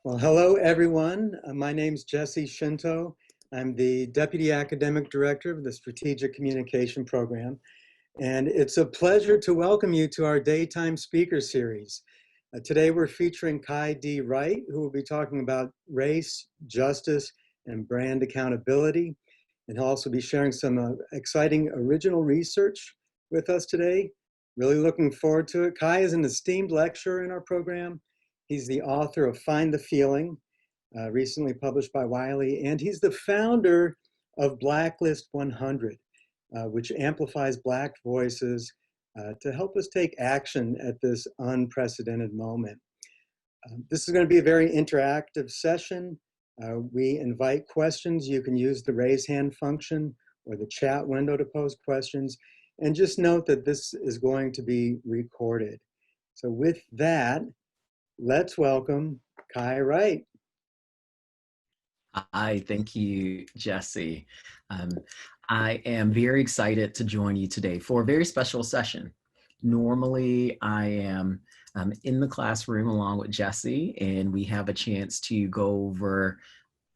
Well, hello, everyone. My name's Jesse Shinto. I'm the Deputy Academic Director of the Strategic Communication Program, and it's a pleasure to welcome you to our Daytime Speaker Series. Today, we're featuring Kai D. Wright, who will be talking about race, justice, and brand accountability. And he'll also be sharing some exciting original research with us today. Really looking forward to it. Kai is an esteemed lecturer in our program. He's the author of Find the Feeling, recently published by Wiley, and he's the founder of Blacklist 100, which amplifies Black voices to help us take action at this unprecedented moment. This is going to be a very interactive session. We invite questions. You can use the raise hand function or the chat window to pose questions. And just note that this is going to be recorded. So with that, let's welcome Kai Wright. Hi, thank you, Jesse. I am very excited to join you today for a very special session. Normally, I am in the classroom along with Jesse, and we have a chance to go over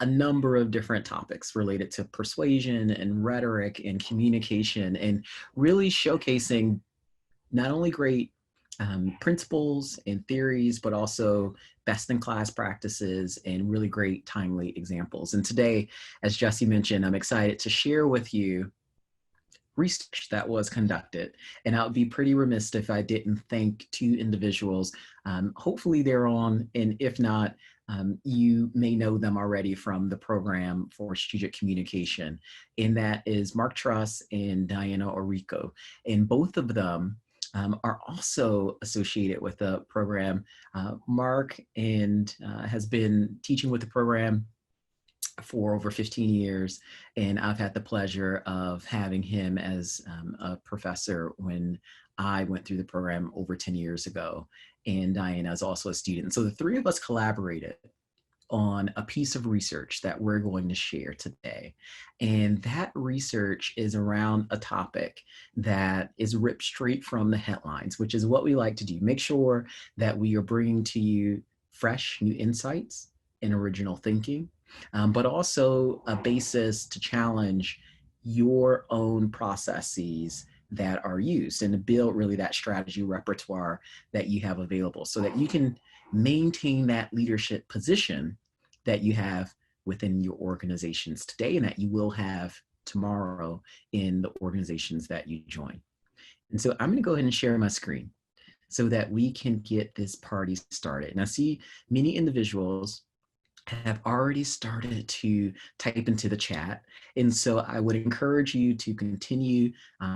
a number of different topics related to persuasion and rhetoric and communication, and really showcasing not only great principles and theories, but also best-in-class practices and really great timely examples. And today, as Jesse mentioned, I'm excited to share with you research that was conducted. And I would be pretty remiss if I didn't thank two individuals. Hopefully they're on, and if not, you may know them already from the program for strategic communication. And that is Mark Truss and Diana Orico. And both of them are also associated with the program. Mark has been teaching with the program for over 15 years, and I've had the pleasure of having him as a professor when I went through the program over 10 years ago, and Diana is also a student. So the three of us collaborated on a piece of research that we're going to share today. And that research is around a topic that is ripped straight from the headlines, which is what we like to do. Make sure that we are bringing to you fresh new insights and original thinking, but also a basis to challenge your own processes that are used and to build really that strategy repertoire that you have available so that you can maintain that leadership position that you have within your organizations today and that you will have tomorrow in the organizations that you join. And so I'm going to go ahead and share my screen so that we can get this party started. And I see many individuals have already started to type into the chat. And so I would encourage you to continue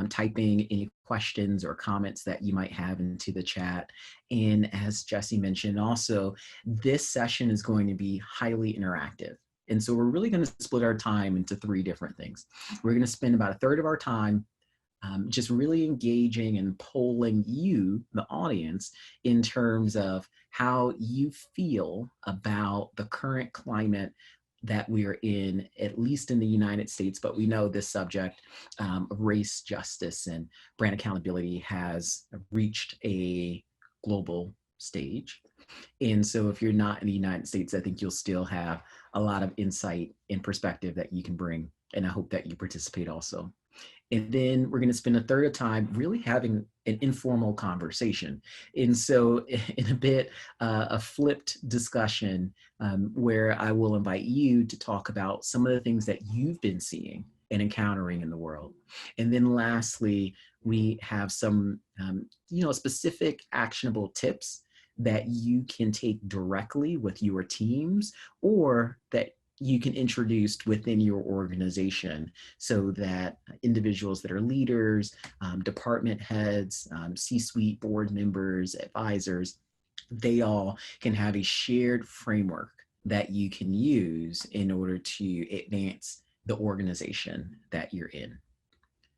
typing any questions or comments that you might have into the chat. And as Jesse mentioned, also, this session is going to be highly interactive. And so we're really going to split our time into three different things. We're going to spend about a third of our time just really engaging and polling you, the audience, in terms of how you feel about the current climate that we are in, at least in the United States, but we know this subject of race, justice, and brand accountability has reached a global stage. And so if you're not in the United States, I think you'll still have a lot of insight and perspective that you can bring, and I hope that you participate also. And then we're going to spend a third of time really having an informal conversation. And so in a bit, a flipped discussion where I will invite you to talk about some of the things that you've been seeing and encountering in the world. And then lastly, we have some specific actionable tips that you can take directly with your teams or that you can introduce within your organization so that individuals that are leaders, department heads, C-suite board members, advisors, they all can have a shared framework that you can use in order to advance the organization that you're in.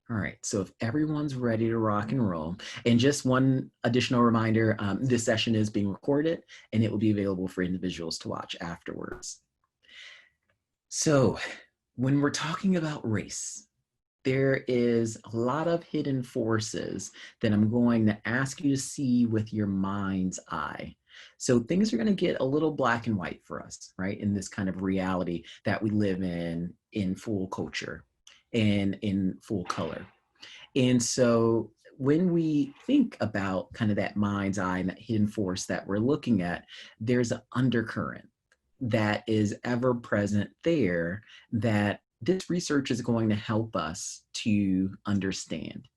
All right, so if everyone's ready to rock and roll, and just one additional reminder, this session is being recorded and it will be available for individuals to watch afterwards. So when we're talking about race, there is a lot of hidden forces that I'm going to ask you to see with your mind's eye. So things are going to get a little black and white for us, right? In this kind of reality that we live in full culture and in full color. And so when we think about kind of that mind's eye and that hidden force that we're looking at, there's an undercurrent that is ever present there that this research is going to help us to understand.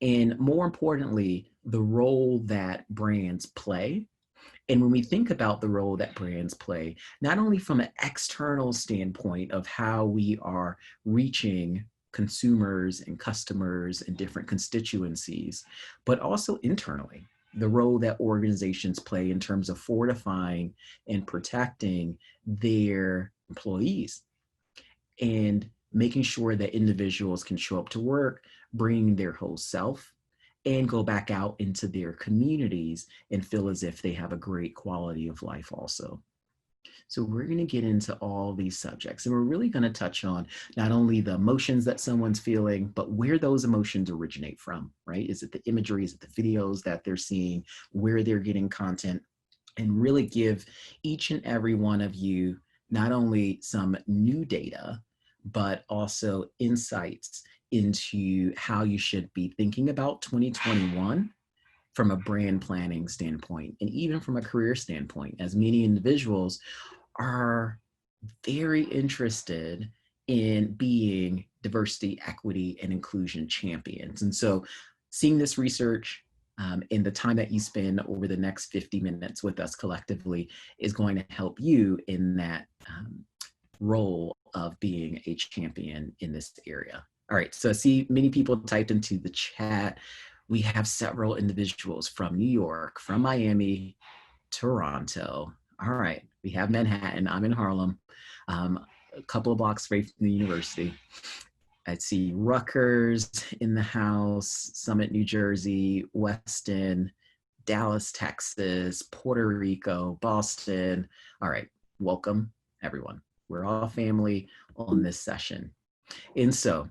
And more importantly, the role that brands play. And when we think about the role that brands play, not only from an external standpoint of how we are reaching consumers and customers and different constituencies, but also internally, the role that organizations play in terms of fortifying and protecting their employees and making sure that individuals can show up to work, bring their whole self, and go back out into their communities and feel as if they have a great quality of life also. So we're going to get into all these subjects, and we're really going to touch on not only the emotions that someone's feeling, but where those emotions originate from, right? Is it the imagery? Is it the videos that they're seeing, where they're getting content, and really give each and every one of you not only some new data, but also insights into how you should be thinking about 2021 from a brand planning standpoint, and even from a career standpoint, as many individuals are very interested in being diversity, equity, and inclusion champions. And so seeing this research in the time that you spend over the next 50 minutes with us collectively is going to help you in that role of being a champion in this area. All right, so I see many people typed into the chat. We have several individuals from New York, from Miami, Toronto. All right, we have Manhattan. I'm in Harlem, a couple of blocks away from the university. I see Rutgers in the house, Summit, New Jersey, Weston, Dallas, Texas, Puerto Rico, Boston. All right, welcome everyone. We're all family on this session. And so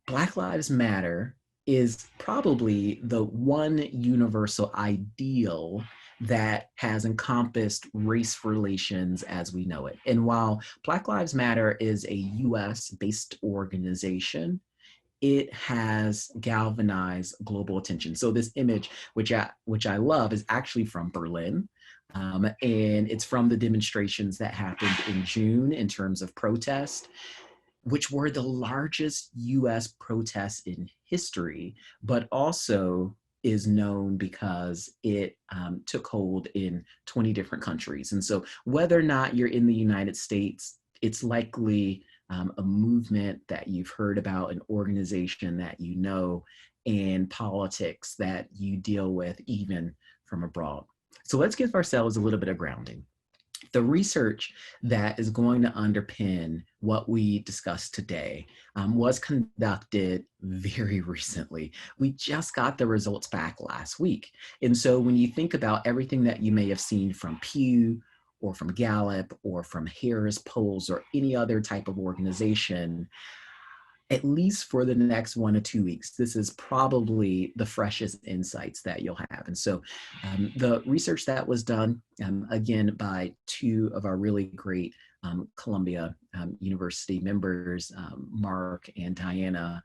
Black Lives Matter is probably the one universal ideal that has encompassed race relations as we know it. And while Black Lives Matter is a US-based organization, it has galvanized global attention. So this image, which I love, is actually from Berlin. And it's from the demonstrations that happened in June in terms of protest, which were the largest US protests in history, but also is known because it took hold in 20 different countries. And so whether or not you're in the United States, it's likely a movement that you've heard about, an organization that you know, and politics that you deal with even from abroad. So let's give ourselves a little bit of grounding. The research that is going to underpin what we discussed today was conducted very recently. We just got the results back last week. And so when you think about everything that you may have seen from Pew or from Gallup or from Harris Polls or any other type of organization, at least for the next 1 to 2 weeks, this is probably the freshest insights that you'll have. And so the research that was done, again, by two of our really great Columbia University members, Mark and Diana,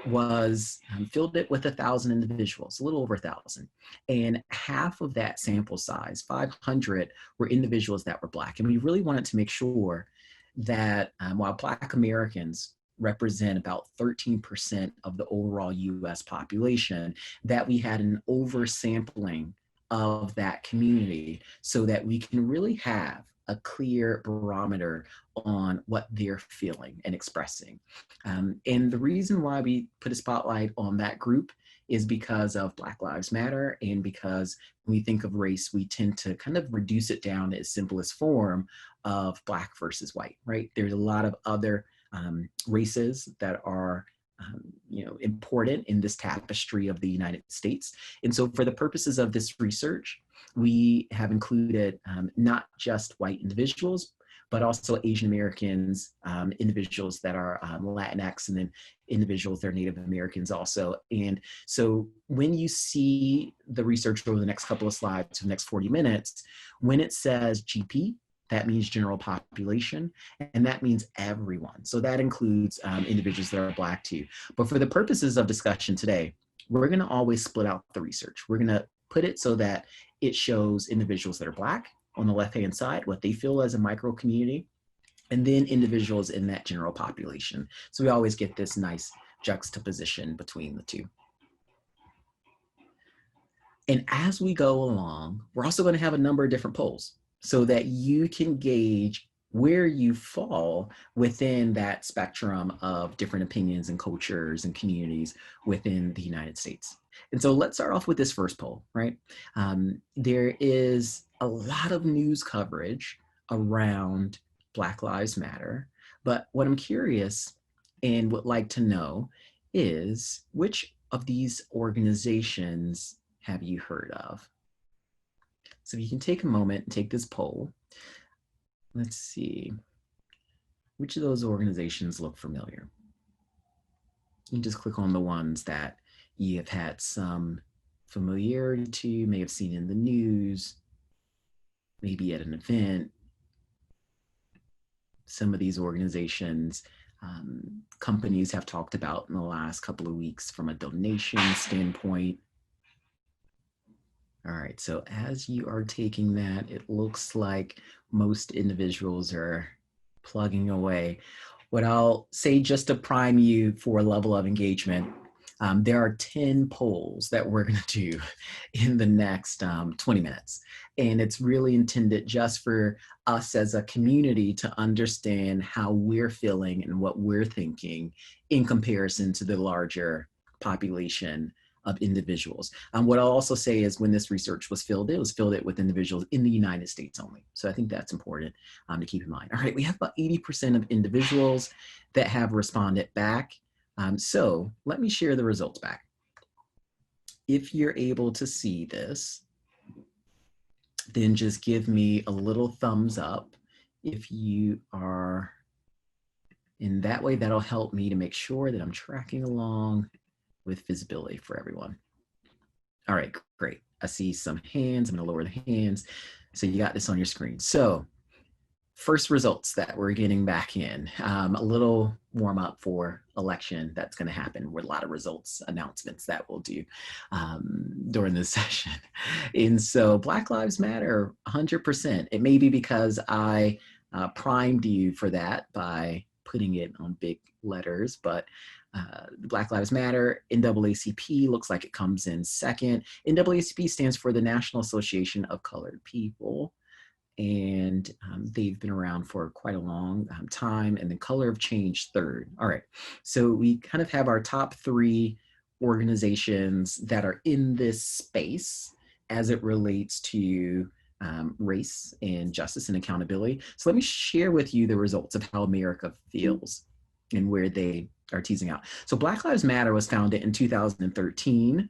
was filled it with 1,000 individuals, a little over 1,000. And half of that sample size, 500, were individuals that were Black. And we really wanted to make sure that while Black Americans represent about 13% of the overall US population, that we had an oversampling of that community so that we can really have a clear barometer on what they're feeling and expressing. And the reason why we put a spotlight on that group is because of Black Lives Matter, and because when we think of race, we tend to kind of reduce it down to its simplest form of Black versus white, right? There's a lot of other races that are important in this tapestry of the United States. And so for the purposes of this research, we have included not just white individuals, but also Asian Americans, individuals that are Latinx, and then individuals that are Native Americans also. And so when you see the research over the next couple of slides, the next 40 minutes, when it says GP, that means general population, and that means everyone. So that includes individuals that are Black too. But for the purposes of discussion today, we're gonna always split out the research. We're gonna put it so that it shows individuals that are Black on the left-hand side, what they feel as a micro community, and then individuals in that general population. So we always get this nice juxtaposition between the two. And as we go along, we're also gonna have a number of different polls so that you can gauge where you fall within that spectrum of different opinions and cultures and communities within the United States. And so let's start off with this first poll, right? There is a lot of news coverage around Black Lives Matter, but what I'm curious and would like to know is, which of these organizations have you heard of? So if you can take a moment and take this poll, let's see, which of those organizations look familiar? You can just click on the ones that you have had some familiarity to, may have seen in the news, maybe at an event. Some of these organizations, companies have talked about in the last couple of weeks from a donation standpoint. All right, so as you are taking that, it looks like most individuals are plugging away. What I'll say, just to prime you for a level of engagement, there are 10 polls that we're gonna do in the next 20 minutes. And it's really intended just for us as a community to understand how we're feeling and what we're thinking in comparison to the larger population of individuals. What I'll also say is, when this research was filled, it was filled with individuals in the United States only. So I think that's important to keep in mind. All right, we have about 80% of individuals that have responded back. So let me share the results back. If you're able to see this, then just give me a little thumbs up if you are. In that way, that'll help me to make sure that I'm tracking along with visibility for everyone. All right, great. I see some hands. I'm gonna lower the hands. So you got this on your screen. So first results that we're getting back in, a little warm up for election that's gonna happen with a lot of results announcements that we'll do during this session. And so Black Lives Matter, 100%. It may be because I primed you for that by putting it on big letters, but Black Lives Matter, NAACP looks like it comes in second. NAACP stands for the National Association of Colored People, and they've been around for quite a long time. And then Color of Change third. All right, so we kind of have our top three organizations that are in this space as it relates to race and justice and accountability. So let me share with you the results of how America feels and where they are teasing out. So Black Lives Matter was founded in 2013.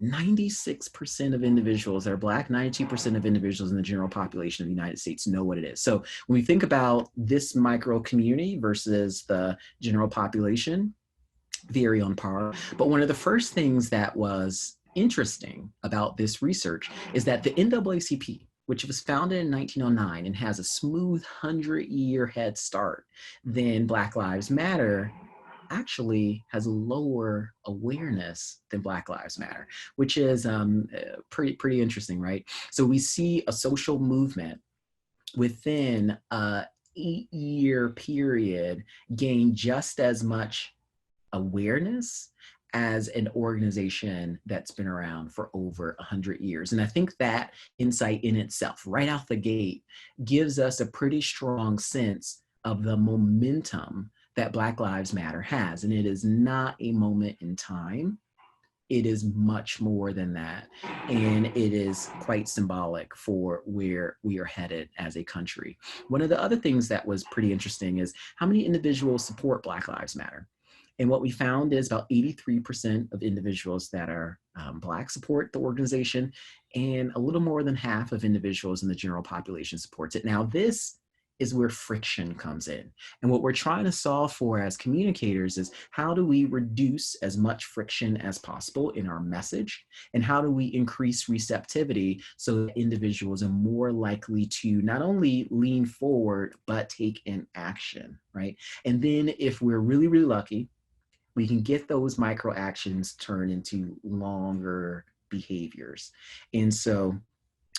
96% of individuals that are Black, 92% of individuals in the general population of the United States know what it is. So when we think about this micro community versus the general population, very on par. But one of the first things that was interesting about this research is that the NAACP, which was founded in 1909 and has a smooth 100-year head start than Black Lives Matter, actually has lower awareness than Black Lives Matter, which is pretty interesting, right? So we see a social movement within a 8-year period gain just as much awareness as an organization that's been around for over 100 years. And I think that insight in itself, right out the gate, gives us a pretty strong sense of the momentum that Black Lives Matter has. And it is not a moment in time. It is much more than that. And it is quite symbolic for where we are headed as a country. One of the other things that was pretty interesting is how many individuals support Black Lives Matter. And what we found is about 83% of individuals that are Black support the organization, and a little more than half of individuals in the general population supports it. Now, this is where friction comes in. And what we're trying to solve for as communicators is how do we reduce as much friction as possible in our message? And how do we increase receptivity so that individuals are more likely to not only lean forward, but take an action, right? And then if we're really, really lucky, we can get those micro actions turned into longer behaviors. And so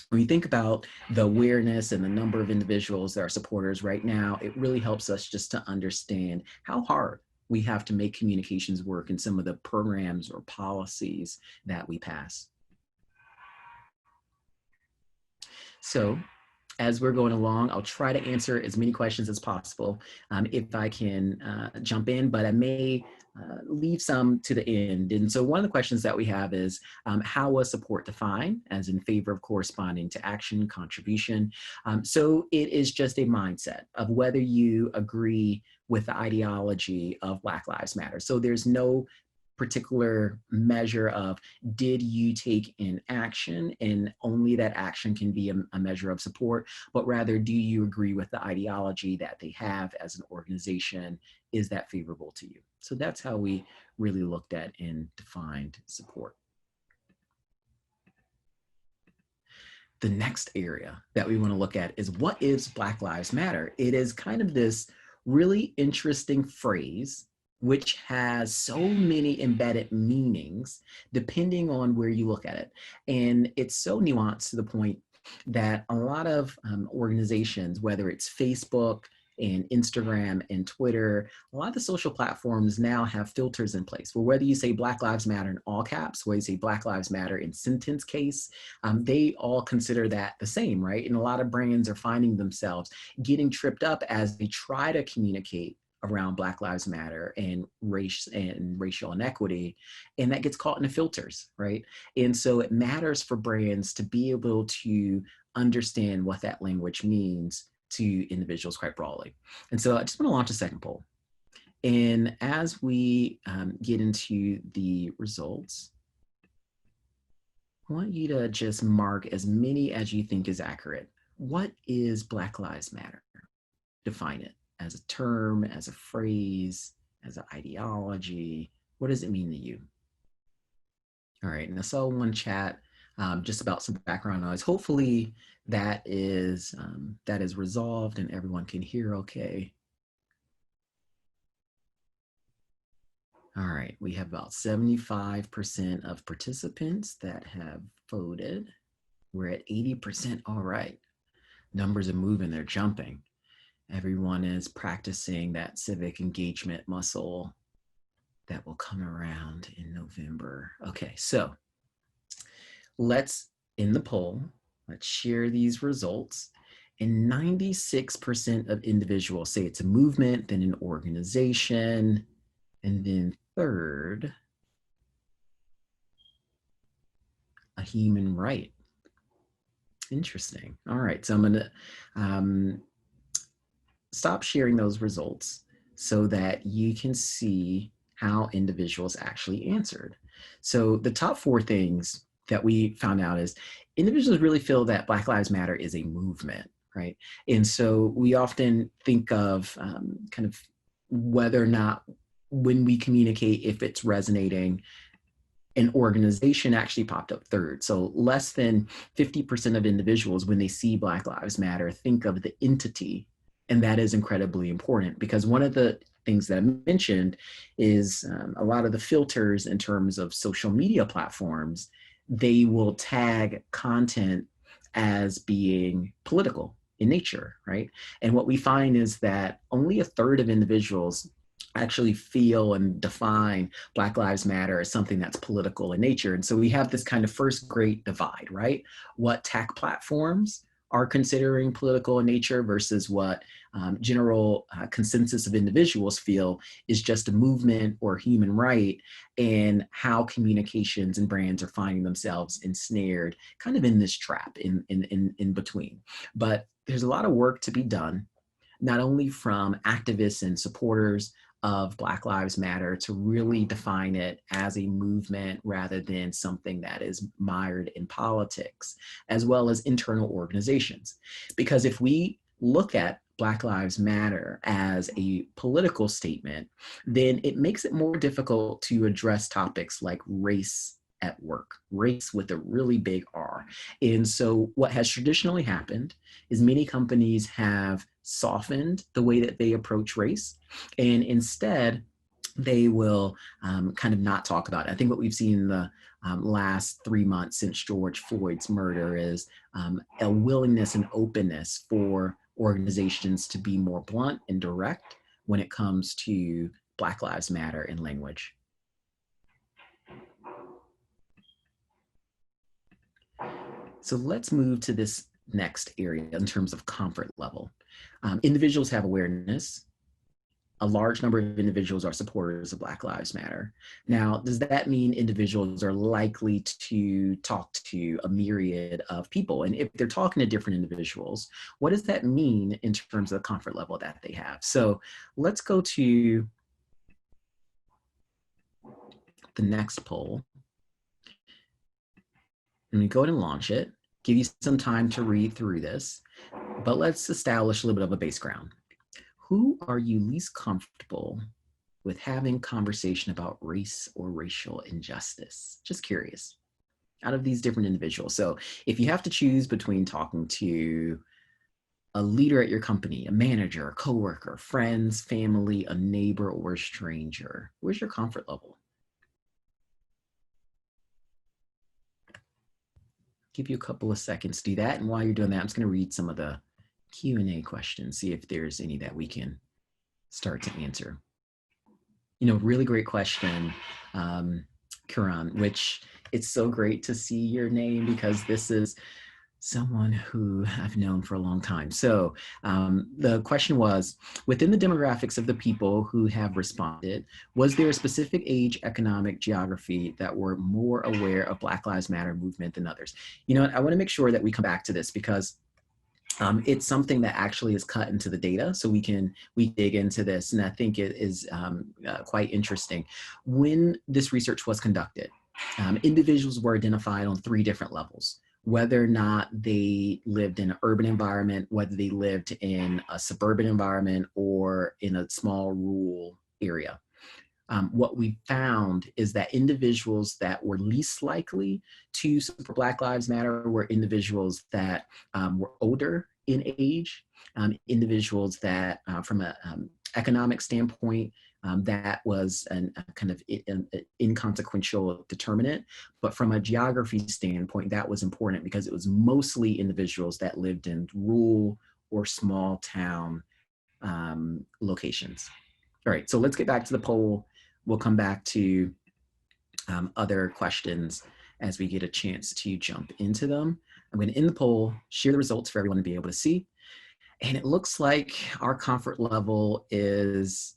when you think about the awareness and the number of individuals that are supporters right now, it really helps us just to understand how hard we have to make communications work in some of the programs or policies that we pass. So as we're going along, I'll try to answer as many questions as possible if I can jump in, but I may leave some to the end. And so one of the questions that we have is how was support defined, as in favor of corresponding to action, contribution? So it is just a mindset of whether you agree with the ideology of Black Lives Matter. So there's no particular measure of did you take an action, and only that action can be a measure of support, but rather do you agree with the ideology that they have as an organization? Is that favorable to you? So that's how we really looked at and defined support. The next area that we want to look at is what is Black Lives Matter? It is kind of this really interesting phrase which has so many embedded meanings depending on where you look at it. And it's so nuanced to the point that a lot of organizations, whether it's Facebook and Instagram and Twitter, a lot of the social platforms now have filters in place where whether you say Black Lives Matter in all caps, whether you say Black Lives Matter in sentence case, they all consider that the same, right? And a lot of brands are finding themselves getting tripped up as they try to communicate around Black Lives Matter and race and racial inequity, and that gets caught in the filters, right? And so it matters for brands to be able to understand what that language means to individuals quite broadly. And so I just want to launch a second poll. And as we get into the results, I want you to just mark as many as you think is accurate. What is Black Lives Matter? Define it. As a term, as a phrase, as an ideology. What does it mean to you? All right, and I saw one chat just about some background noise. Hopefully that is resolved and everyone can hear okay. All right, we have about 75% of participants that have voted. We're at 80%, all right. Numbers are moving, they're jumping. Everyone is practicing that civic engagement muscle that will come around in November. Okay, so let's, in the poll, let's share these results. And 96% of individuals say it's a movement, then an organization, and then third, a human right. Interesting. All right, so I'm gonna stop sharing those results so that you can see how individuals actually answered. So the top 4 things that we found out is individuals really feel that Black Lives Matter is a movement, right? And so we often think of kind of whether or not when we communicate, if it's resonating, an organization actually popped up third. So less than 50% of individuals, when they see Black Lives Matter, think of the entity. And that is incredibly important because one of the things that I mentioned is a lot of the filters in terms of social media platforms, they will tag content as being political in nature, right? And what we find is that only a third of individuals actually feel and define Black Lives Matter as something that's political in nature. And so we have this kind of first great divide, right? What tech platforms are considering political in nature versus what general consensus of individuals feel is just a movement or human right, and how communications and brands are finding themselves ensnared kind of in this trap in between. But there's a lot of work to be done, not only from activists and supporters of Black Lives Matter to really define it as a movement rather than something that is mired in politics, as well as internal organizations. Because if we look at Black Lives Matter as a political statement, then it makes it more difficult to address topics like race at work, race with a really big R. And so what has traditionally happened is many companies have softened the way that they approach race, and instead they will kind of not talk about it. I think what we've seen in the last 3 months since George Floyd's murder is a willingness and openness for organizations to be more blunt and direct when it comes to Black Lives Matter in language. So let's move to this next area in terms of comfort level. Individuals have awareness. A large number of individuals are supporters of Black Lives Matter. Now, does that mean individuals are likely to talk to a myriad of people? And if they're talking to different individuals, what does that mean in terms of the comfort level that they have? So let's go to the next poll. And we go ahead and launch it, give you some time to read through this, but let's establish a little bit of a base ground. Who are you least comfortable with having conversation about race or racial injustice? Just curious, out of these different individuals. So if you have to choose between talking to a leader at your company, a manager, a coworker, friends, family, a neighbor, or a stranger, where's your comfort level? Give you a couple of seconds to do that. And while you're doing that, I'm just going to read some of the Q&A questions, see if there's any that we can start to answer. You know, really great question, Karan, which it's so great to see your name because this is someone who I've known for a long time. So the question was, within the demographics of the people who have responded, was there a specific age, economic, geography that were more aware of Black Lives Matter movement than others? You know what, I want to make sure that we come back to this because it's something that actually is cut into the data, so we dig into this, and I think it is quite interesting. When this research was conducted, individuals were identified on 3 different levels: whether or not they lived in an urban environment, whether they lived in a suburban environment, or in a small rural area. What we found is that individuals that were least likely to support Black Lives Matter were individuals that were older in age, individuals that from an economic standpoint, that was a kind of an inconsequential determinant. But from a geography standpoint, that was important because it was mostly individuals that lived in rural or small town locations. All right, so let's get back to the poll. We'll come back to other questions as we get a chance to jump into them. I'm going to end the poll, share the results for everyone to be able to see. And it looks like our comfort level is,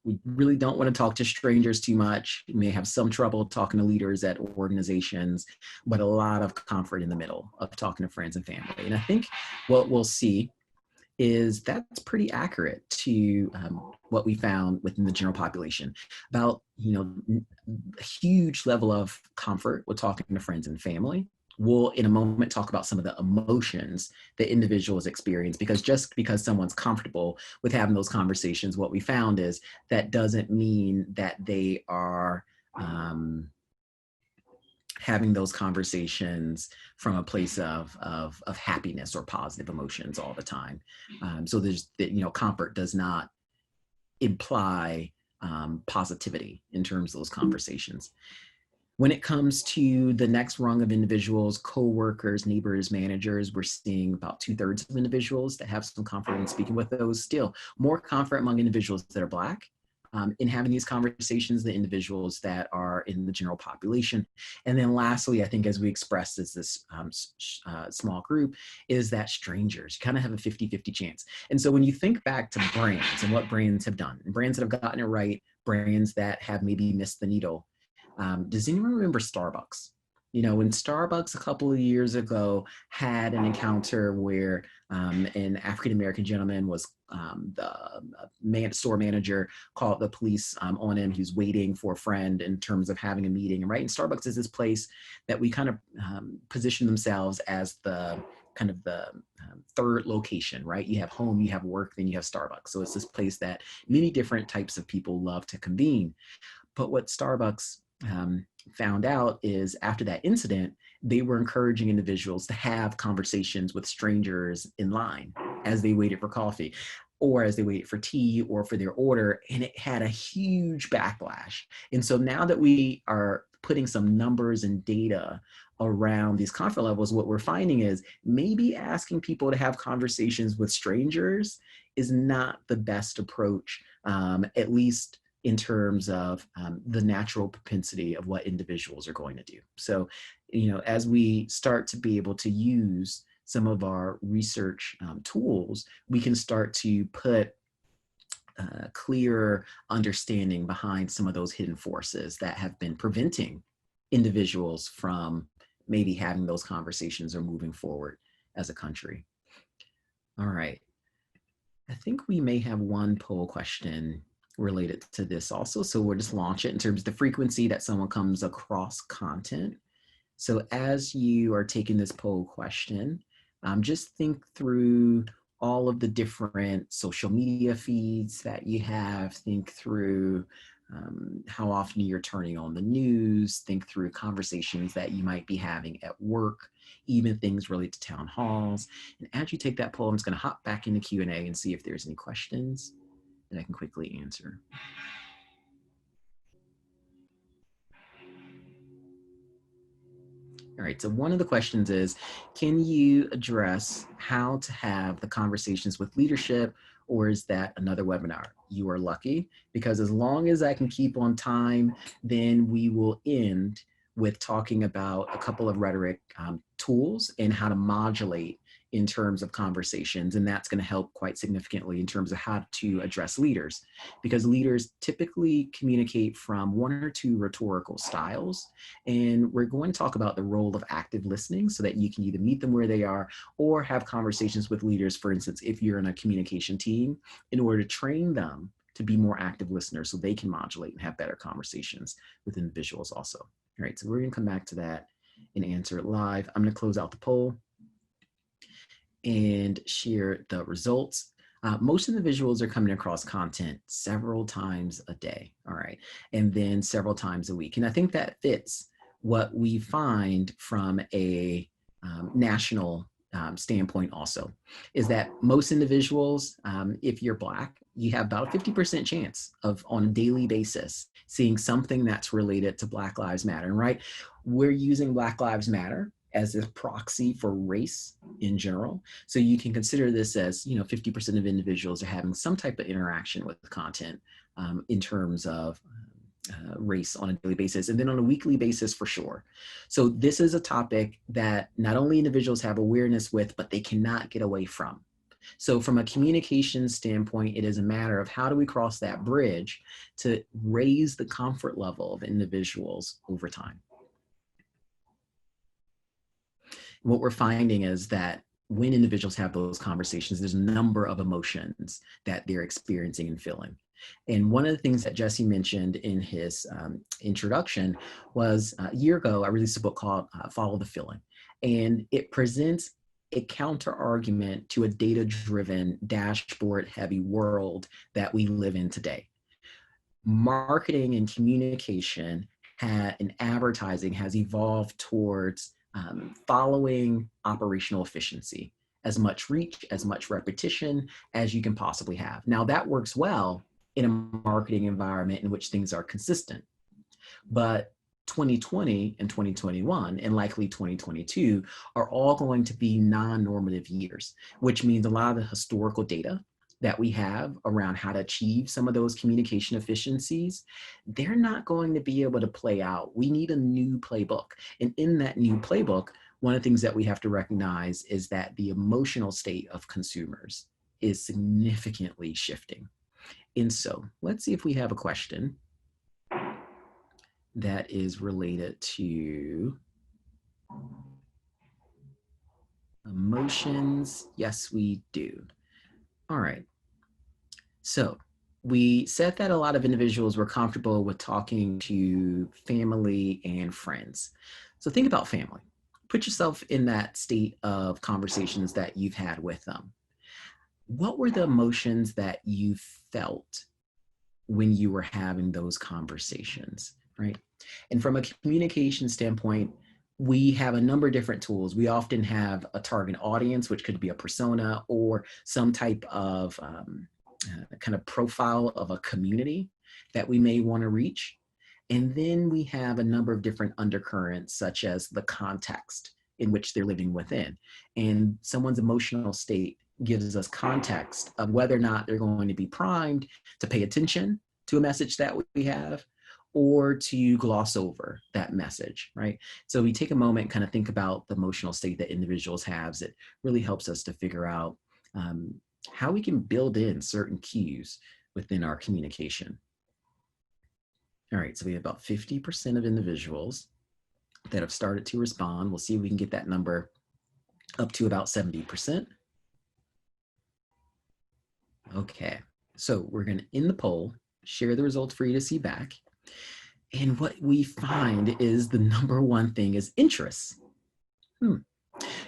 we really don't want to talk to strangers too much. We may have some trouble talking to leaders at organizations, but a lot of comfort in the middle of talking to friends and family. And I think what we'll see is that's pretty accurate to what we found within the general population. About, a huge level of comfort with talking to friends and family. We'll, in a moment, talk about some of the emotions that individuals experience, because just because someone's comfortable with having those conversations, what we found is that doesn't mean that they are having those conversations from a place of happiness or positive emotions all the time. So there's, comfort does not imply positivity in terms of those conversations. When it comes to the next rung of individuals, coworkers, neighbors, managers, we're seeing about 2/3 of individuals that have some comfort in speaking with those. Still more comfort among individuals that are Black in having these conversations than individuals that are in the general population. And then lastly, I think as we expressed as this small group, is that strangers kind of have a 50-50 chance. And so when you think back to brands and what brands have done, and brands that have gotten it right, brands that have maybe missed the needle, does anyone remember Starbucks? When Starbucks a couple of years ago had an encounter where an African-American gentleman was, the store manager called the police on him. He was waiting for a friend in terms of having a meeting. And right, and Starbucks is this place that we kind of position themselves as the kind of the third location, right? You have home, you have work, then you have Starbucks. So it's this place that many different types of people love to convene. But what Starbucks found out is after that incident, they were encouraging individuals to have conversations with strangers in line as they waited for coffee or as they waited for tea or for their order. And it had a huge backlash. And so now that we are putting some numbers and data around these comfort levels, what we're finding is maybe asking people to have conversations with strangers is not the best approach, at least in terms of the natural propensity of what individuals are going to do. So, as we start to be able to use some of our research tools, we can start to put clear understanding behind some of those hidden forces that have been preventing individuals from maybe having those conversations or moving forward as a country. All right. I think we may have one poll question related to this also. So we'll just launch it in terms of the frequency that someone comes across content. So as you are taking this poll question, just think through all of the different social media feeds that you have. Think through how often you're turning on the news. Think through conversations that you might be having at work, even things related to town halls. And as you take that poll, I'm just going to hop back into Q&A and see if there's any questions that I can quickly answer. All right, so one of the questions is, can you address how to have the conversations with leadership, or is that another webinar? You are lucky, because as long as I can keep on time, then we will end with talking about a couple of rhetoric tools and how to modulate in terms of conversations. And that's going to help quite significantly in terms of how to address leaders, because leaders typically communicate from one or two rhetorical styles. And we're going to talk about the role of active listening so that you can either meet them where they are or have conversations with leaders. For instance, if you're in a communication team, in order to train them to be more active listeners so they can modulate and have better conversations with individuals also. All right, so we're going to come back to that and answer it live. I'm going to close out the poll and share the results. Most individuals are coming across content several times a day, all right, and then several times a week. And I think that fits what we find from a national standpoint also, is that most individuals, if you're Black, you have about a 50% chance of, on a daily basis, seeing something that's related to Black Lives Matter, right? We're using Black Lives Matter as a proxy for race in general. So you can consider this as, 50% of individuals are having some type of interaction with content in terms of race on a daily basis, and then on a weekly basis for sure. So this is a topic that not only individuals have awareness with, but they cannot get away from. So from a communication standpoint, it is a matter of how do we cross that bridge to raise the comfort level of individuals over time. What we're finding is that when individuals have those conversations, there's a number of emotions that they're experiencing and feeling. And one of the things that Jesse mentioned in his introduction was a year ago, I released a book called Follow the Feeling. And it presents a counter argument to a data-driven, dashboard-heavy world that we live in today. Marketing and communication and advertising has evolved towards following operational efficiency, as much reach, as much repetition as you can possibly have. Now that works well in a marketing environment in which things are consistent, but 2020 and 2021 and likely 2022 are all going to be non-normative years, which means a lot of the historical data that we have around how to achieve some of those communication efficiencies, they're not going to be able to play out. We need a new playbook. And in that new playbook, one of the things that we have to recognize is that the emotional state of consumers is significantly shifting. And so let's see if we have a question that is related to emotions. Yes, we do. All right. So we said that a lot of individuals were comfortable with talking to family and friends. So think about family. put yourself in that state of conversations that you've had with them. What were the emotions that you felt when you were having those conversations, right? And from a communication standpoint, we have a number of different tools. We often have a target audience, which could be a persona or some type of kind of profile of a community that we may want to reach. And then we have a number of different undercurrents, such as the context in which they're living within. And someone's emotional state gives us context of whether or not they're going to be primed to pay attention to a message that we have or to gloss over that message, right? So we take a moment and kind of think about the emotional state that individuals have. It really helps us to figure out how we can build in certain cues within our communication. All right, so we have about 50% of individuals that have started to respond. We'll see if we can get that number up to about 70%. Okay, so we're gonna end the poll, share the results for you to see back. And what we find is the number one thing is interest. You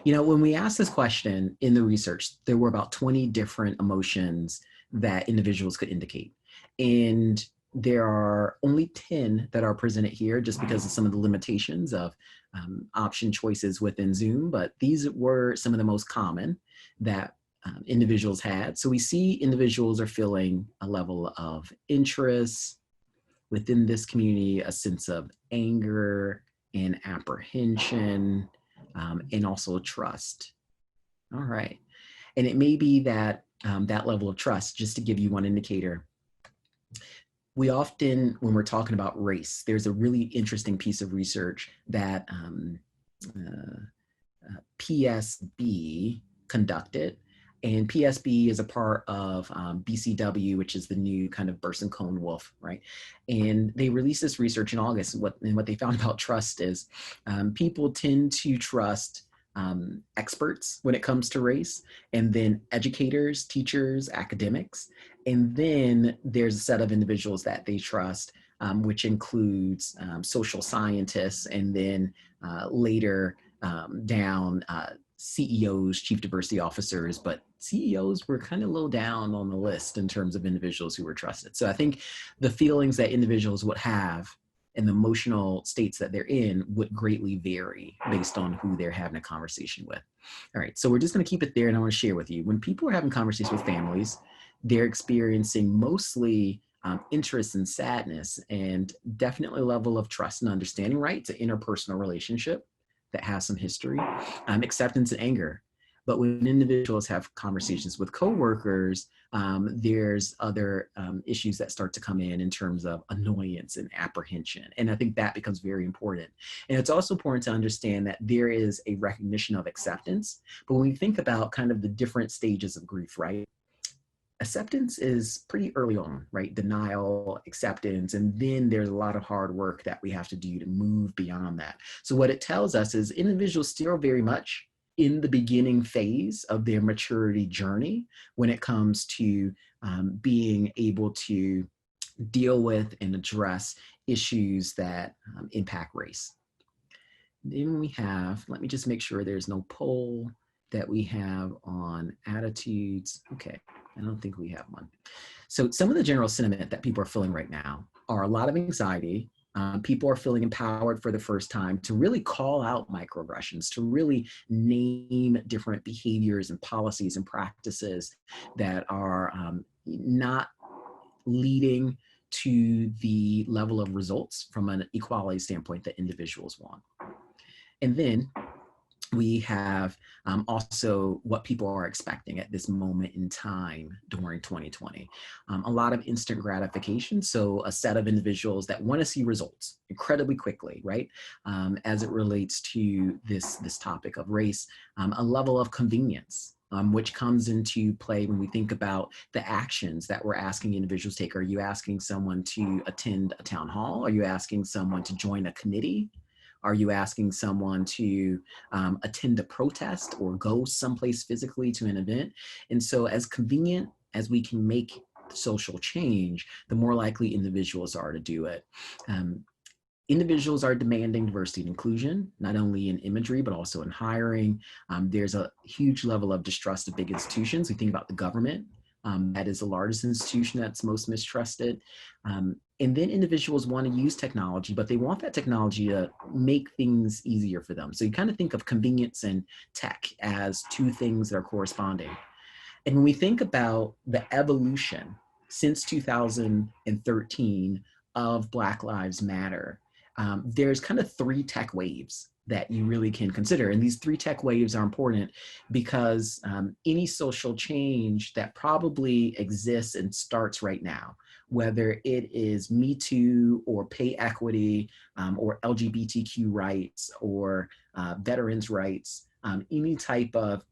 know, when we asked this question in the research, there were about 20 different emotions that individuals could indicate. And there are only 10 that are presented here just because of some of the limitations of option choices within Zoom, but these were some of the most common that individuals had. So we see individuals are feeling a level of interest within this community, a sense of anger and apprehension, and also trust. All right. And it may be that that level of trust, just to give you one indicator, we often, when we're talking about race, there's a really interesting piece of research that PSB conducted. And PSB is a part of BCW, which is the new kind of Burson Cone Wolf, right? And they released this research in August. And what they found about trust is people tend to trust experts when it comes to race, and then educators, teachers, academics. And then there's a set of individuals that they trust, which includes social scientists, and then later down CEOs, chief diversity officers, but CEOs were kind of low down on the list in terms of individuals who were trusted. So I think the feelings that individuals would have and the emotional states that they're in would greatly vary based on who they're having a conversation with. All right, so we're just gonna keep it there, and I wanna share with you, when people are having conversations with families, they're experiencing mostly interest and sadness, and definitely a level of trust and understanding, right? It's an interpersonal relationship that has some history, acceptance and anger. But when individuals have conversations with coworkers, there's other issues that start to come in terms of annoyance and apprehension. And I think that becomes very important. And it's also important to understand that there is a recognition of acceptance. But when we think about kind of the different stages of grief, right? Acceptance is pretty early on, right? Denial, acceptance, and then there's a lot of hard work that we have to do to move beyond that. So what it tells us is individuals still very much in the beginning phase of their maturity journey when it comes to being able to deal with and address issues that impact race. Then we have, let me just make sure there's no poll that we have on attitudes. Okay, I don't think we have one. So some of the general sentiment that people are feeling right now are a lot of anxiety. People are feeling empowered for the first time to really call out microaggressions, to really name different behaviors and policies and practices that are not leading to the level of results from an equality standpoint that individuals want. And then we have also what people are expecting at this moment in time during 2020. A lot of instant gratification. So a set of individuals that want to see results incredibly quickly, right? As it relates to this topic of race, a level of convenience. Which comes into play when we think about the actions that we're asking individuals to take. Are you asking someone to attend a town hall? Are you asking someone to join a committee? Are you asking someone to attend a protest or go someplace physically to an event? And so as convenient as we can make social change, the more likely individuals are to do it. Individuals are demanding diversity and inclusion, not only in imagery, but also in hiring. There's a huge level of distrust of big institutions. We think about the government. That is the largest institution that's most mistrusted. And then individuals want to use technology, but they want that technology to make things easier for them. So you kind of think of convenience and tech as two things that are corresponding. And when we think about the evolution since 2013 of Black Lives Matter, there's kind of three tech waves that you really can consider. And these three tech waves are important because any social change that probably exists and starts right now, whether it is Me Too or pay equity or LGBTQ rights or veterans' rights, any type of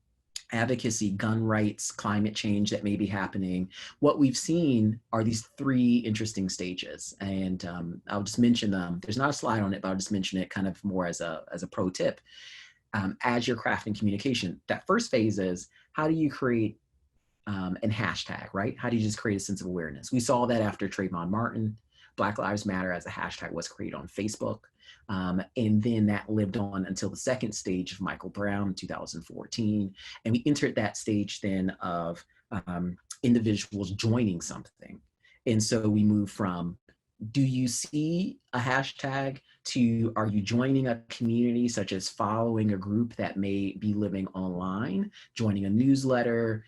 advocacy, gun rights, climate change that may be happening, what we've seen are these three interesting stages. And I'll just mention them. There's not a slide on it, but I'll just mention it kind of more as a pro tip. As you're crafting communication, that first phase is how do you create and hashtag, right? How do you just create a sense of awareness? We saw that after Trayvon Martin, Black Lives Matter as a hashtag was created on Facebook. And then that lived on until the second stage of Michael Brown in 2014. And we entered that stage then of individuals joining something. And so we moved from, do you see a hashtag, to are you joining a community, such as following a group that may be living online, joining a newsletter,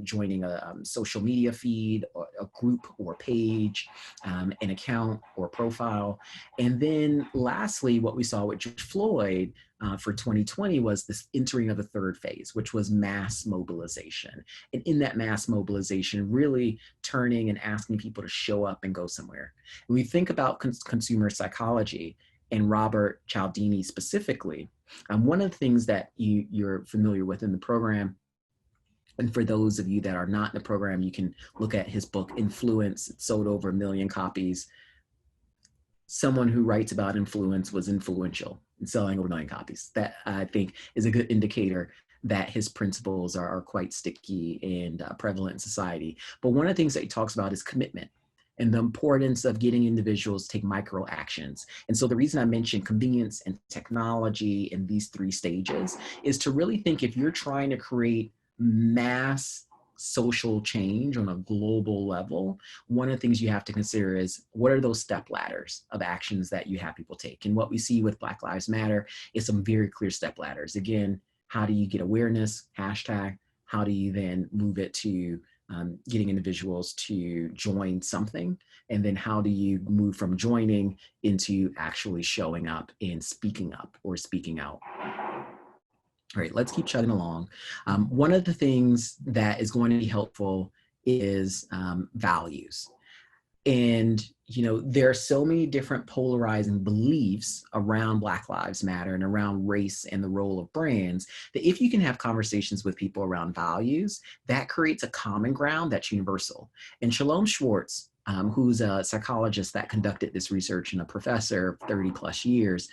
joining a social media feed, or a group or page, an account or profile. And then lastly, what we saw with George Floyd for 2020 was this entering of the third phase, which was mass mobilization. And in that mass mobilization, really turning and asking people to show up and go somewhere. When we think about consumer psychology, and Robert Cialdini specifically, one of the things that you're familiar with in the program, and for those of you that are not in the program, you can look at his book, Influence. It sold over 1 million copies. Someone who writes about influence was influential and selling over 1 million copies. That, I think, is a good indicator that his principles are quite sticky and prevalent in society. But one of the things that he talks about is commitment and the importance of getting individuals to take micro actions. And so the reason I mentioned convenience and technology in these three stages is to really think, if you're trying to create mass social change on a global level, one of the things you have to consider is, what are those step ladders of actions that you have people take? And what we see with Black Lives Matter is some very clear step ladders. Again, how do you get awareness, hashtag? How do you then move it to getting individuals to join something? And then how do you move from joining into actually showing up and speaking up or speaking out? All right, let's keep chugging along. One of the things that is going to be helpful is values. And, you know, there are so many different polarizing beliefs around Black Lives Matter and around race and the role of brands, that if you can have conversations with people around values, that creates a common ground that's universal. And Shalom Schwartz, who's a psychologist that conducted this research and a professor of 30 plus years,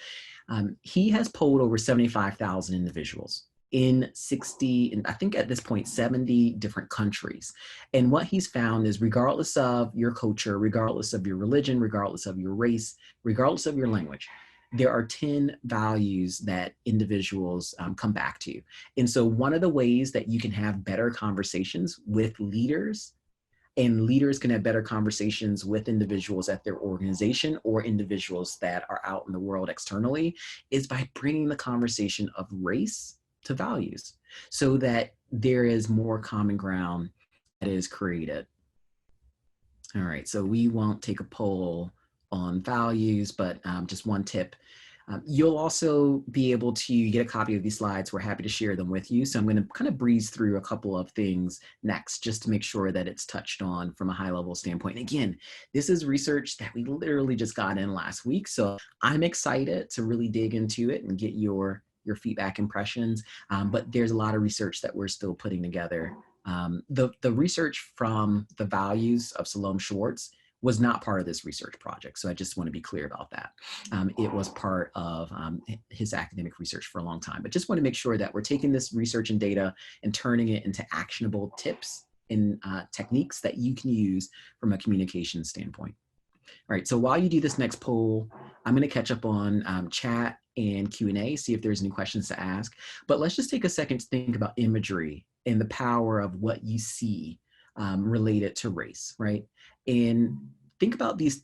he has polled over 75,000 individuals in 60, and I think at this point, 70 different countries. And what he's found is, regardless of your culture, regardless of your religion, regardless of your race, regardless of your language, there are 10 values that individuals come back to. And so one of the ways that you can have better conversations with leaders, and leaders can have better conversations with individuals at their organization or individuals that are out in the world externally, is by bringing the conversation of race to values, so that there is more common ground that is created. All right, so we won't take a poll on values, but just one tip. You'll also be able to get a copy of these slides. We're happy to share them with you. So I'm going to kind of breeze through a couple of things next, just to make sure that it's touched on from a high level standpoint. And again, this is research that we literally just got in last week. So I'm excited to really dig into it and get your feedback, impressions, but there's a lot of research that we're still putting together. The research from the values of Shalom Schwartz was not part of this research project. So I just want to be clear about that. It was part of his academic research for a long time, but just want to make sure that we're taking this research and data and turning it into actionable tips and techniques that you can use from a communication standpoint. All right, so while you do this next poll, I'm going to catch up on chat and Q&A, see if there's any questions to ask. But let's just take a second to think about imagery and the power of what you see related to race, right? And think about these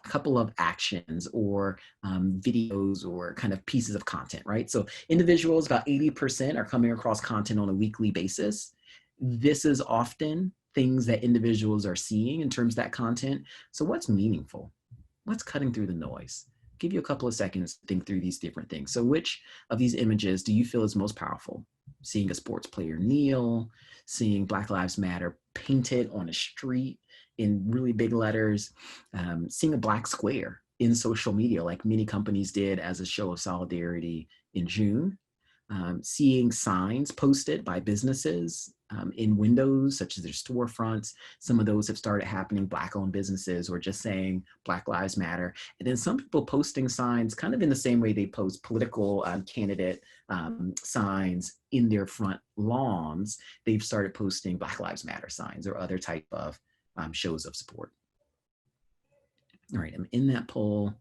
couple of actions or videos or kind of pieces of content, right? So individuals, about 80% are coming across content on a weekly basis. This is often things that individuals are seeing in terms of that content. So what's meaningful? What's cutting through the noise? Give you a couple of seconds to think through these different things. So which of these images do you feel is most powerful? Seeing a sports player kneel, seeing Black Lives Matter painted on a street in really big letters, seeing a black square in social media like many companies did as a show of solidarity in June, seeing signs posted by businesses in windows, such as their storefronts. Some of those have started happening, Black-owned businesses, or just saying Black Lives Matter. And then some people posting signs kind of in the same way they post political candidate signs in their front lawns. They've started posting Black Lives Matter signs or other type of shows of support. All right, I'm in that poll.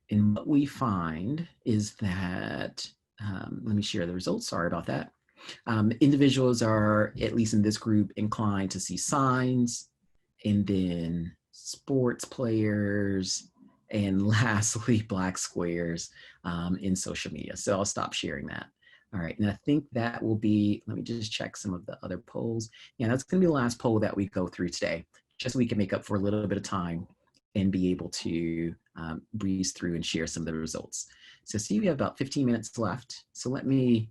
And what we find is that, let me share the results, sorry about that. Individuals are, at least in this group, inclined to see signs, and then sports players, and lastly, black squares in social media. So I'll stop sharing that. All right, and I think that will be, let me just check some of the other polls. Yeah, that's gonna be the last poll that we go through today, just so we can make up for a little bit of time and be able to breeze through and share some of the results. So see, we have about 15 minutes left. So let me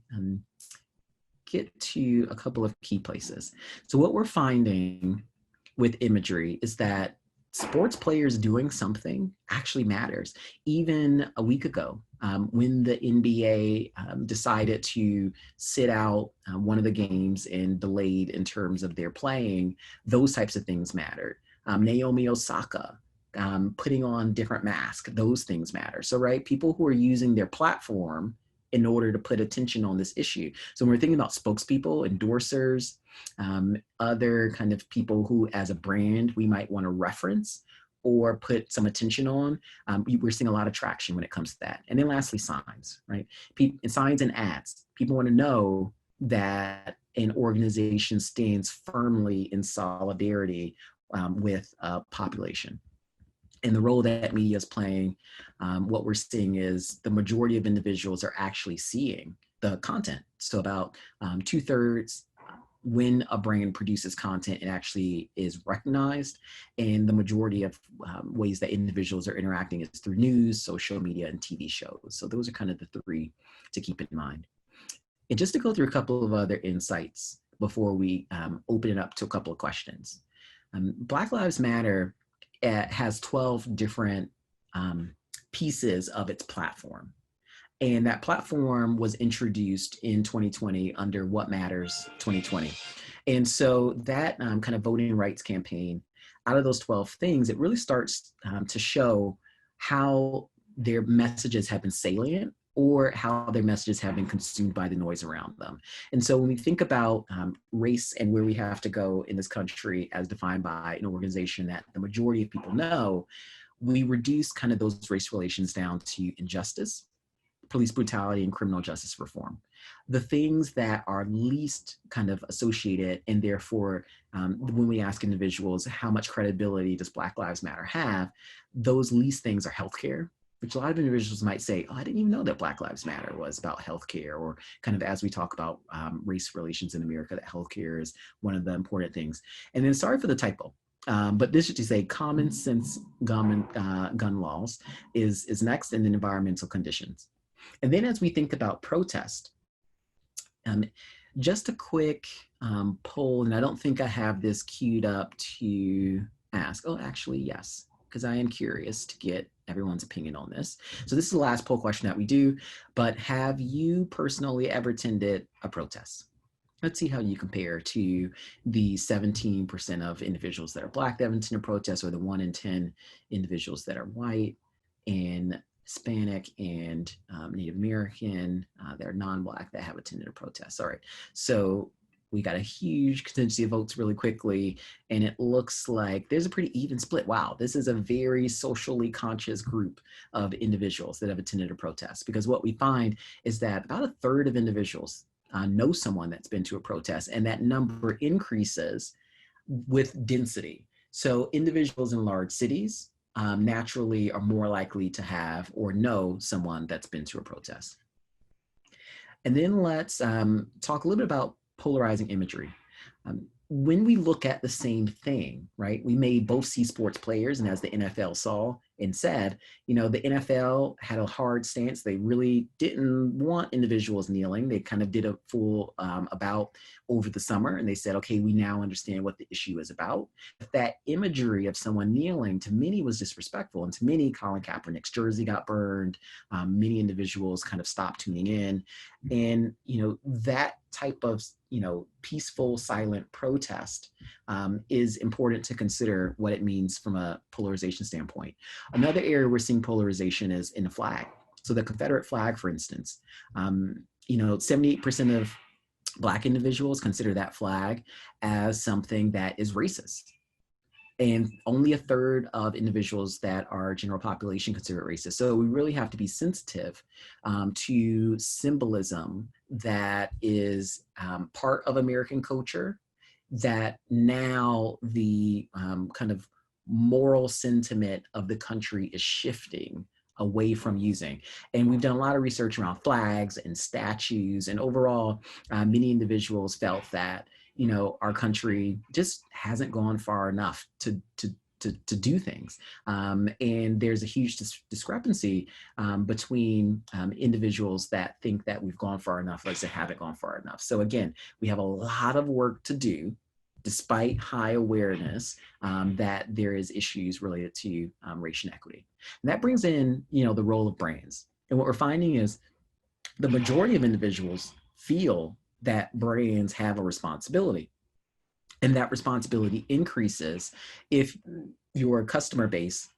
get to a couple of key places. So what we're finding with imagery is that sports players doing something actually matters. Even a week ago, when the NBA decided to sit out one of the games and delayed in terms of their playing, those types of things mattered. Naomi Osaka, putting on different masks, those things matter. So, right, people who are using their platform in order to put attention on this issue. So when we're thinking about spokespeople, endorsers, other kind of people who as a brand we might want to reference or put some attention on, we're seeing a lot of traction when it comes to that. And then lastly, signs, right? Signs and ads. People want to know that an organization stands firmly in solidarity with a population. And the role that media is playing, what we're seeing is the majority of individuals are actually seeing the content. So about 2/3 when a brand produces content, it actually is recognized. And the majority of ways that individuals are interacting is through news, social media, and TV shows. So those are kind of the three to keep in mind. And just to go through a couple of other insights before we open it up to a couple of questions. Black Lives Matter has 12 different pieces of its platform. And that platform was introduced in 2020 under What Matters 2020. And so that kind of voting rights campaign, out of those 12 things, it really starts to show how their messages have been salient or how their messages have been consumed by the noise around them. And so when we think about race and where we have to go in this country as defined by an organization that the majority of people know, we reduce kind of those race relations down to injustice, police brutality, and criminal justice reform. The things that are least kind of associated, and therefore when we ask individuals how much credibility does Black Lives Matter have, those least things are healthcare, which a lot of individuals might say, oh, I didn't even know that Black Lives Matter was about healthcare, or kind of as we talk about race relations in America, that healthcare is one of the important things. And then sorry for the typo, but this should just say common sense gun laws is next, and then environmental conditions. And then as we think about protest, just a quick poll, and I don't think I have this queued up to ask. Oh, actually, yes, because I am curious to get everyone's opinion on this. So this is the last poll question that we do, but have you personally ever attended a protest? Let's see how you compare to the 17% of individuals that are Black that have attended protests, or the 1 in 10 individuals that are white and Hispanic and Native American that are non-Black that have attended a protest. All right, so We got a huge contingency of votes really quickly, and it looks like there's a pretty even split. Wow, this is a very socially conscious group of individuals that have attended a protest, because what we find is that about a third of individuals know someone that's been to a protest, and that number increases with density. So individuals in large cities naturally are more likely to have or know someone that's been to a protest. And then let's talk a little bit about polarizing imagery. When we look at the same thing, right, we may both see sports players, and as the NFL saw and said, you know, the NFL had a hard stance. They really didn't want individuals kneeling. They kind of did a full about over the summer, and they said, okay, we now understand what the issue is about. But that imagery of someone kneeling to many was disrespectful, and to many, Colin Kaepernick's jersey got burned. Many individuals kind of stopped tuning in, and you know, that type of, you know, peaceful, silent protest is important to consider what it means from a polarization standpoint. Another area we're seeing polarization is in the flag. So the Confederate flag, for instance, you know, 78% of Black individuals consider that flag as something that is racist. And only a third of individuals that are general population consider it racist. So we really have to be sensitive to symbolism that is part of American culture, that now the kind of moral sentiment of the country is shifting away from using. And we've done a lot of research around flags and statues, and overall, many individuals felt that, you know, our country just hasn't gone far enough to do things. And there's a huge discrepancy between individuals that think that we've gone far enough versus haven't gone far enough. So again, we have a lot of work to do, despite high awareness that there is issues related to race inequity. And that brings in, you know, the role of brands. And what we're finding is the majority of individuals feel that brands have a responsibility. And that responsibility increases if your customer base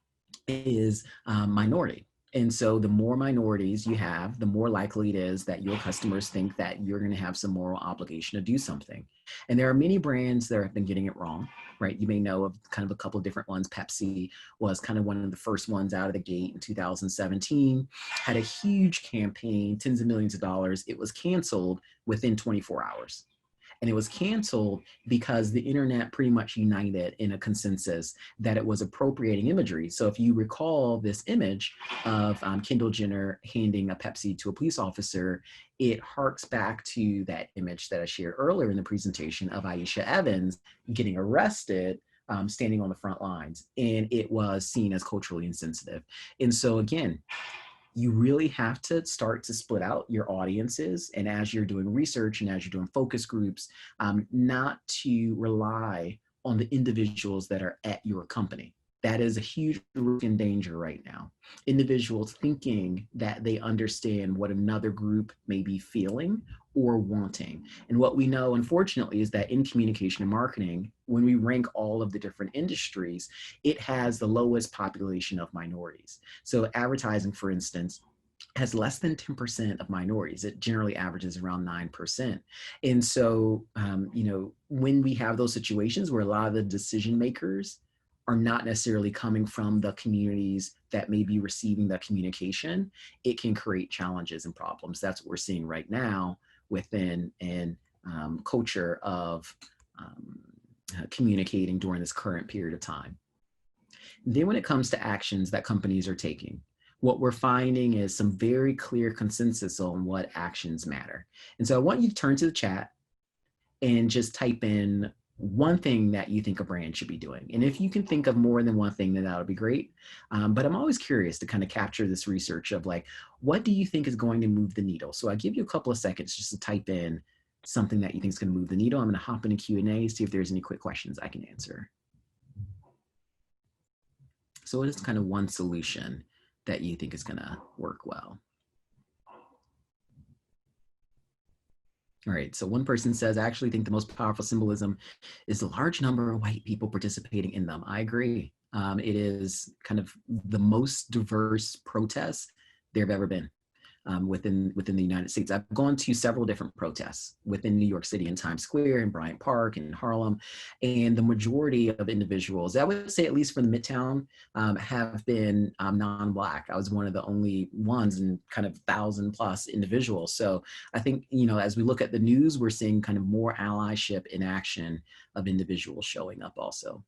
is minority. And so the more minorities you have, the more likely it is that your customers think that you're going to have some moral obligation to do something. And there are many brands that have been getting it wrong, right? You may know of kind of a couple of different ones. Pepsi was kind of one of the first ones out of the gate in 2017, had a huge campaign, tens of millions of dollars. It was canceled within 24 hours. And it was canceled because the internet pretty much united in a consensus that it was appropriating imagery. So if you recall this image of Kendall Jenner handing a Pepsi to a police officer, it harks back to that image that I shared earlier in the presentation of Aisha Evans getting arrested, standing on the front lines. And it was seen as culturally insensitive. And so again, you really have to start to split out your audiences. And as you're doing research and as you're doing focus groups, not to rely on the individuals that are at your company. That is a huge risk and danger right now. Individuals thinking that they understand what another group may be feeling or wanting. And what we know, unfortunately, is that in communication and marketing, when we rank all of the different industries, it has the lowest population of minorities. So advertising, for instance, has less than 10% of minorities. It generally averages around 9%. And so, you know, when we have those situations where a lot of the decision makers are not necessarily coming from the communities that may be receiving the communication, it can create challenges and problems. That's what we're seeing right now within an culture of communicating during this current period of time. Then when it comes to actions that companies are taking, what we're finding is some very clear consensus on what actions matter. And so I want you to turn to the chat and just type in one thing that you think a brand should be doing. And if you can think of more than one thing, then that would be great. But I'm always curious to kind of capture this research of like, what do you think is going to move the needle? So I give you a couple of seconds just to type in something that you think is going to move the needle. I'm going to hop into Q&A, see if there's any quick questions I can answer. So what is kind of one solution that you think is going to work well? All right, so one person says, I actually think the most powerful symbolism is the large number of white people participating in them. I agree. It is kind of the most diverse protest there have ever been. within the United States. I've gone to several different protests within New York City, in Times Square, in Bryant Park, in Harlem, and the majority of individuals, I would say at least from the Midtown, have been non-Black. I was one of the only ones in kind of 1,000+ individuals. So I think, as we look at the news, we're seeing kind of more allyship in action of individuals showing up also.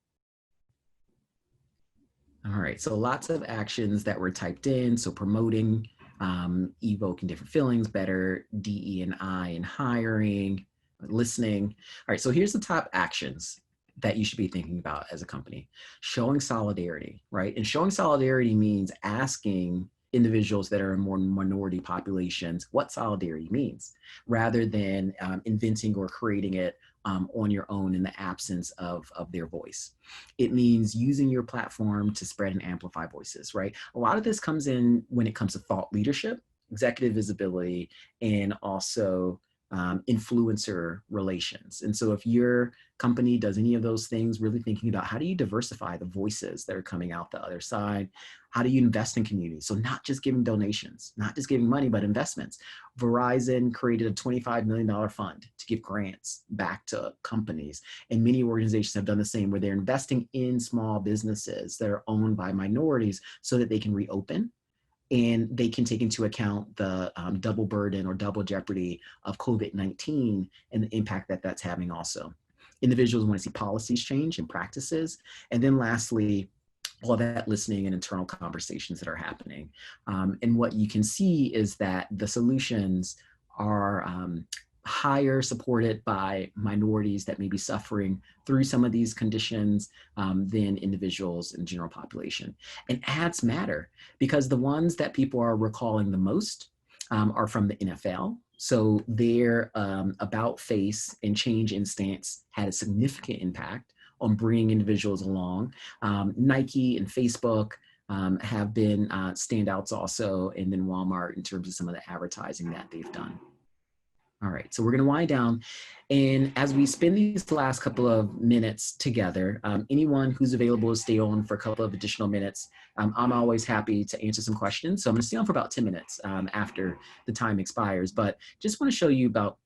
All right, so lots of actions that were typed in. So promoting, evoking different feelings, better DE&I in hiring, listening. All right, so here's the top actions that you should be thinking about as a company. Showing solidarity, right? And showing solidarity means asking individuals that are in more minority populations what solidarity means, rather than inventing or creating it on your own in the absence of their voice. It means using your platform to spread and amplify voices, right? A lot of this comes in when it comes to thought leadership, executive visibility, and also influencer relations. And so if your company does any of those things, really thinking about how do you diversify the voices that are coming out the other side? How do you invest in community? So not just giving donations, not just giving money, but investments. Verizon created a $25 million fund to give grants back to companies. And many organizations have done the same, where they're investing in small businesses that are owned by minorities so that they can reopen and they can take into account the double burden or double jeopardy of COVID-19 and the impact that that's having also. Individuals want to see policies change and practices. And then lastly, all that listening and internal conversations that are happening. And what you can see is that the solutions are higher supported by minorities that may be suffering through some of these conditions than individuals in general population. And ads matter, because the ones that people are recalling the most are from the NFL. So their about face and change in stance had a significant impact on bringing individuals along. Nike and Facebook have been standouts also, and then Walmart in terms of some of the advertising that they've done. All right, so we're gonna wind down. And as we spend these last couple of minutes together, anyone who's available to stay on for a couple of additional minutes, I'm always happy to answer some questions. So I'm gonna stay on for about 10 minutes after the time expires, but just wanna show you about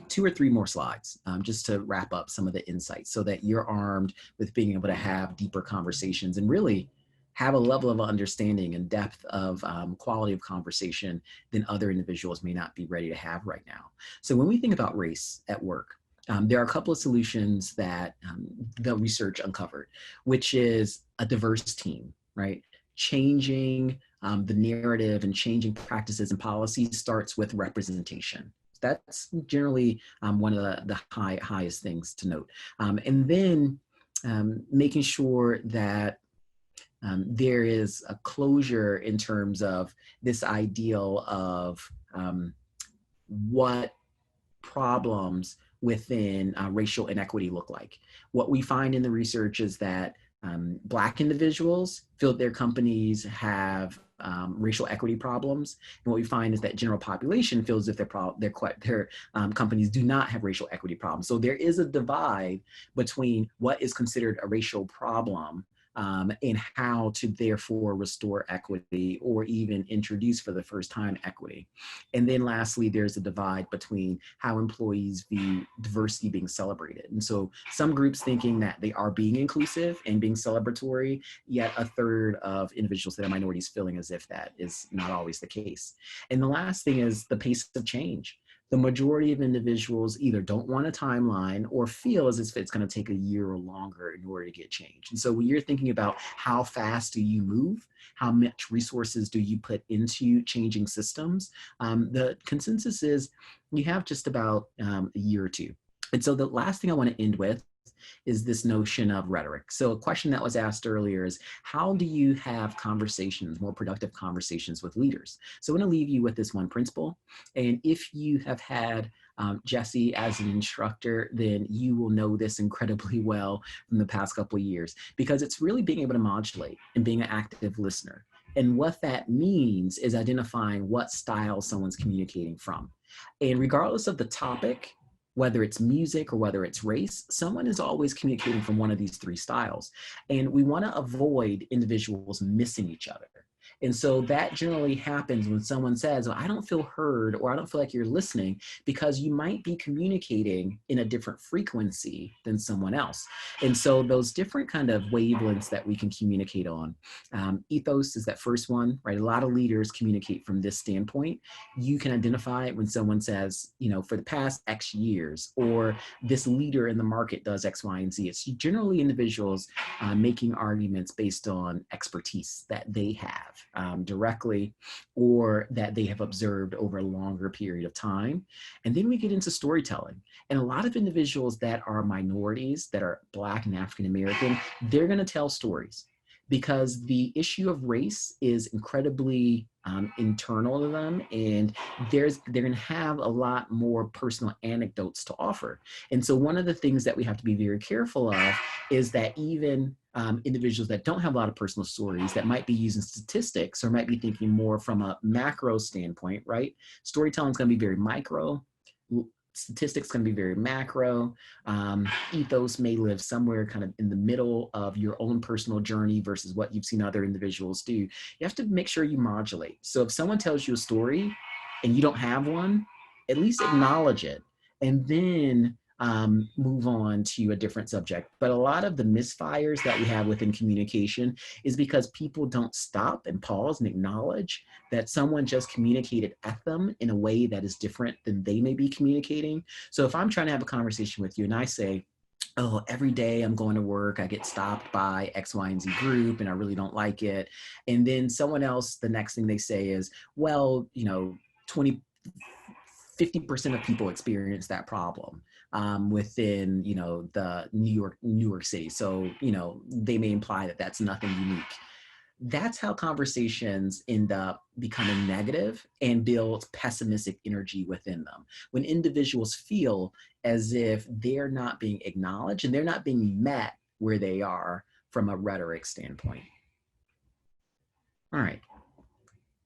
2 or 3 more slides just to wrap up some of the insights so that you're armed with being able to have deeper conversations and really have a level of understanding and depth of quality of conversation than other individuals may not be ready to have right now. So when we think about race at work, there are a couple of solutions that the research uncovered, which is a diverse team, right? Changing the narrative and changing practices and policies starts with representation. That's generally one of the highest things to note. And then making sure that there is a closure in terms of this ideal of what problems within racial inequity look like. What we find in the research is that Black individuals feel that their companies have racial equity problems. And what we find is that general population feels as if their companies do not have racial equity problems. So there is a divide between what is considered a racial problem and how to therefore restore equity or even introduce for the first time equity. And then lastly, there's a divide between how employees view diversity being celebrated. And so some groups thinking that they are being inclusive and being celebratory, yet a third of individuals that are minorities feeling as if that is not always the case. And the last thing is the pace of change. The majority of individuals either don't want a timeline or feel as if it's going to take a year or longer in order to get change. And so when you're thinking about how fast do you move, how much resources do you put into changing systems, the consensus is you have just about a year or two. And so the last thing I want to end with is this notion of rhetoric. So a question that was asked earlier is, how do you have conversations, more productive conversations with leaders? So I want to leave you with this one principle. And if you have had Jesse as an instructor, then you will know this incredibly well from the past couple of years, because it's really being able to modulate and being an active listener. And what that means is identifying what style someone's communicating from. And regardless of the topic, whether it's music or whether it's race, someone is always communicating from one of these 3 styles. And we want to avoid individuals missing each other. And so that generally happens when someone says, well, I don't feel heard, or I don't feel like you're listening, because you might be communicating in a different frequency than someone else. And so those different kind of wavelengths that we can communicate on. Ethos is that first one, right? A lot of leaders communicate from this standpoint. You can identify it when someone says, you know, for the past X years, or this leader in the market does X, Y, and Z. It's generally individuals making arguments based on expertise that they have directly, or that they have observed over a longer period of time. And then we get into storytelling. And a lot of individuals that are minorities, that are Black and African American, they're going to tell stories, because the issue of race is incredibly internal to them, and they're going to have a lot more personal anecdotes to offer. And so one of the things that we have to be very careful of is that even individuals that don't have a lot of personal stories, that might be using statistics or might be thinking more from a macro standpoint, right? Storytelling is going to be very micro. Statistics can be very macro. Ethos may live somewhere kind of in the middle of your own personal journey versus what you've seen other individuals do. You have to make sure you modulate. So if someone tells you a story and you don't have one, at least acknowledge it, and then move on to a different subject. But a lot of the misfires that we have within communication is because people don't stop and pause and acknowledge that someone just communicated at them in a way that is different than they may be communicating. So if I'm trying to have a conversation with you and I say, oh, every day I'm going to work, I get stopped by X, Y, and Z group, and I really don't like it. And then someone else, the next thing they say is, well, you know, 50% of people experience that problem within, you know, the New York City. So, you know, they may imply that that's nothing unique. That's how conversations end up becoming negative and build pessimistic energy within them. When individuals feel as if they're not being acknowledged and they're not being met where they are from a rhetoric standpoint. All right,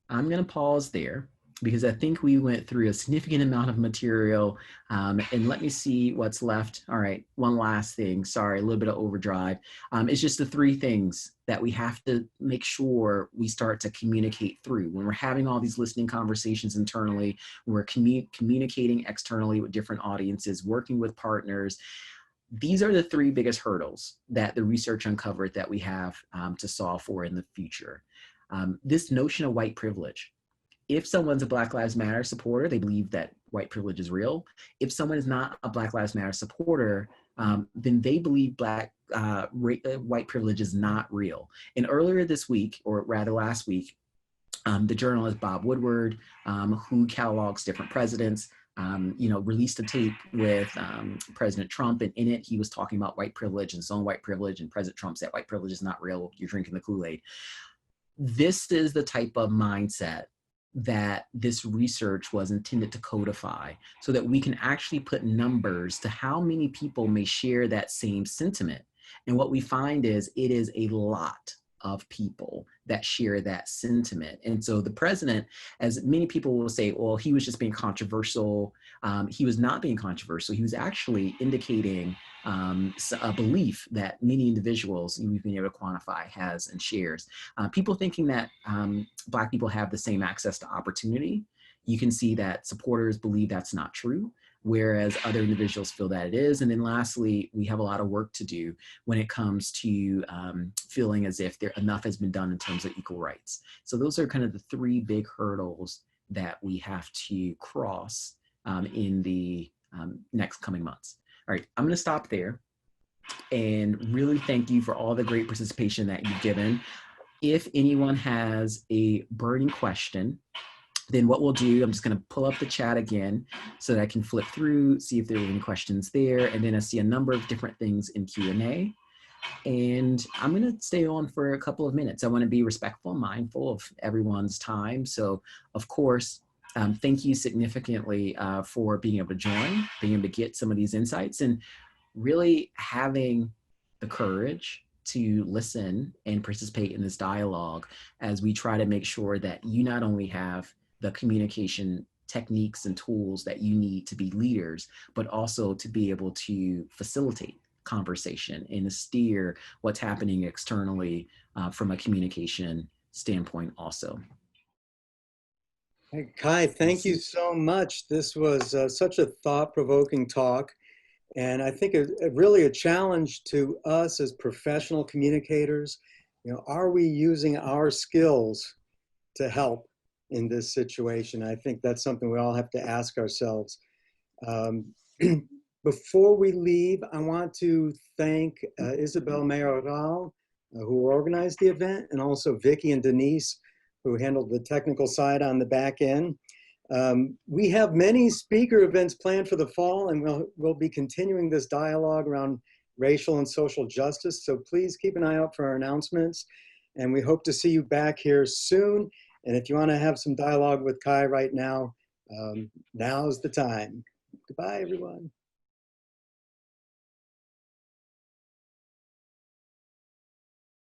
I'm going to pause there, because I think we went through a significant amount of material, and let me see what's left. All right, one last thing, sorry, a little bit of overdrive. It's just the three things that we have to make sure we start to communicate through. When we're having all these listening conversations internally, we're communicating externally with different audiences, working with partners. These are the three biggest hurdles that the research uncovered that we have to solve for in the future. This notion of white privilege. If someone's a Black Lives Matter supporter, they believe that white privilege is real. If someone is not a Black Lives Matter supporter, then they believe white privilege is not real. And earlier this week, or rather last week, the journalist Bob Woodward, who catalogs different presidents, released a tape with President Trump, and in it, he was talking about white privilege and his own white privilege, and President Trump said, white privilege is not real, you're drinking the Kool-Aid. This is the type of mindset that this research was intended to codify, so that we can actually put numbers to how many people may share that same sentiment. And what we find is it is a lot of people that share that sentiment. And so the president, as many people will say, well, he was just being controversial. He was not being controversial. He was actually indicating a belief that many individuals, we've been able to quantify, has and shares. People thinking that Black people have the same access to opportunity. You can see that supporters believe that's not true, whereas other individuals feel that it is. And then lastly, we have a lot of work to do when it comes to feeling as if enough has been done in terms of equal rights. So those are kind of the three big hurdles that we have to cross in the next coming months. All right, I'm going to stop there and really thank you for all the great participation that you've given. If anyone has a burning question, then what we'll do, I'm just going to pull up the chat again so that I can flip through, see if there are any questions there. And then I see a number of different things in Q&A. And I'm going to stay on for a couple of minutes. I want to be respectful and mindful of everyone's time. So, of course, thank you significantly for being able to join, being able to get some of these insights, and really having the courage to listen and participate in this dialogue as we try to make sure that you not only have the communication techniques and tools that you need to be leaders, but also to be able to facilitate conversation and to steer what's happening externally from a communication standpoint also. Hey, Kai, thank you so much. This was such a thought-provoking talk. And I think really a challenge to us as professional communicators. You know, are we using our skills to help in this situation? I think that's something we all have to ask ourselves. Um, before we leave, I want to thank Isabel Mayoral, who organized the event, and also Vicky and Denise, who handled the technical side on the back end. We have many speaker events planned for the fall, and we'll be continuing this dialogue around racial and social justice. So please keep an eye out for our announcements. And we hope to see you back here soon. And if you want to have some dialogue with Kai right now, now's the time. Goodbye, everyone.